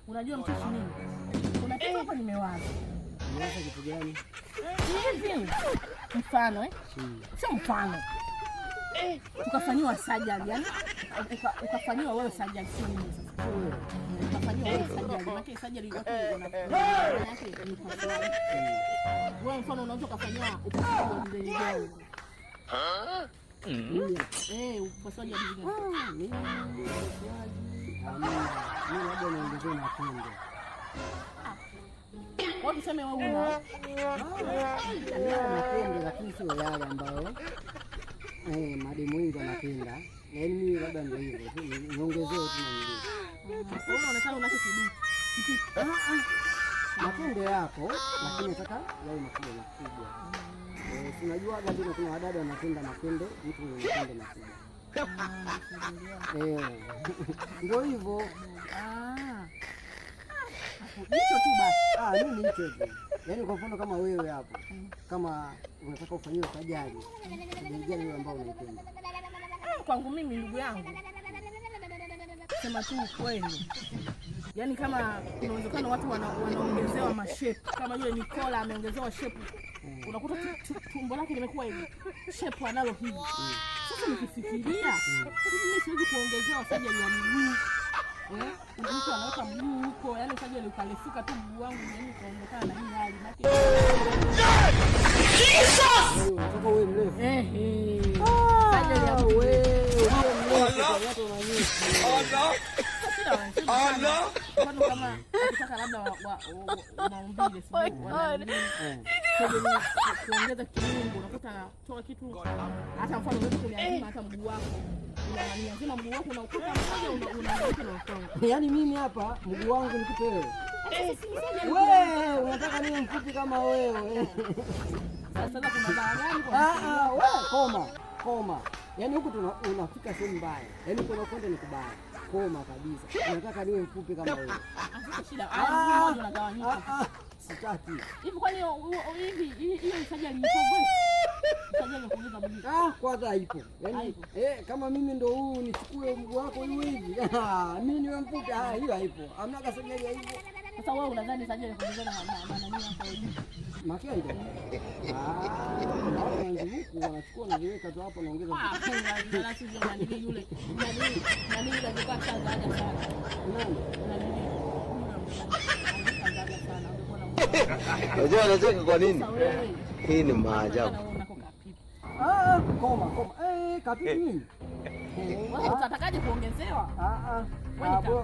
Unajua mcheshi nini? Unataka hapa nimewaza. Niwaza kitu gani? Hivi. Mfano sio mfano. Tukafanywa surgery, yani ukafanywa wewe surgery sio mimi sasa. Ukafanywa wewe surgery, maana surgery watu wanafanya yake ni kwa sababu. Wewe mfano unaweza kufanywa upasuaji wa mgongo. Upasuaji wa mgongo. Mimi labda niongezee matendo. Wao tuseme wewe una matendo lakini sio yale ambayo mademu wengi wanapenda. Yaani mimi labda ndio hivyo tu niongezee tu nyingine. Sasa unaonekana unacho kidumu. Matendo yako lakini nataka yawe makubwa. Unajua ndio kuna wadada wanapenda matendo, mtu anapenda makubwa. Ndio hivyo. Hicho tu basi. Mimi hicho tu. Yaani kwa mfano kama wewe hapo, kama unataka ufanyiwe sajali, sajali ile ambayo unaipenda. Kwangu mimi ndugu yangu, sema tu kweli. Yaani kama kuna uwezekano watu wanaongezewa mashape, kama yule Nicola ameongezewa shape. Unakuta tumbo lake limekuwa hivi. Shape analo hivi. Sasa nikifikiria, mimi siwezi kuongezewa sajali ya miguu. Mtu anaweka mguu huko, yani sajali ukalefuka tu mguu wangu yani kaonekana na hii hali. Jesus! Unataka wewe mrefu? Sajali ya wewe watu wananyesha. Kama unataka labda maumbile kuongeza kiungo, unakuta anatoa kitu hata mfano wewe kuliazima hata mguu wako. Unaniazima mguu wako na ukata mmoja unaandika na usongo. Yaani mimi hapa mguu wangu nikupe wewe. Wewe unataka niwe mfupi kama wewe. Sasa kuna baa gani kwa? Wewe koma. Yaani huku unafika sehemu mbaya. Yaani kuna kwenda ni kubaya. Koma kabisa. Unataka niwe mfupi kama wewe. Sasa shida. Mmoja unagawanyika. Sitaki. Hivi kwani hiyo sajali ipo kweli? Sajali kuongeza mwili. Kwanza haipo. Yaani kama mimi ndo huu nichukue mguu wako hivi. Mimi niwe mfupi. Hiyo haipo. Hamna kasajali ya hivyo. Sasa wewe unadhani sajali kuongeza na nini hapo hivi? Makende. Wanachukua na viweka tu hapo naongeza. Ndio sio nani yule. Nani yule alikuwa shazaaga sana. Nani? Unajua anacheka kwa nini? Hii ni maajabu. Koma. Kapipi nini? Wewe utatakaje kuongezewa? Wewe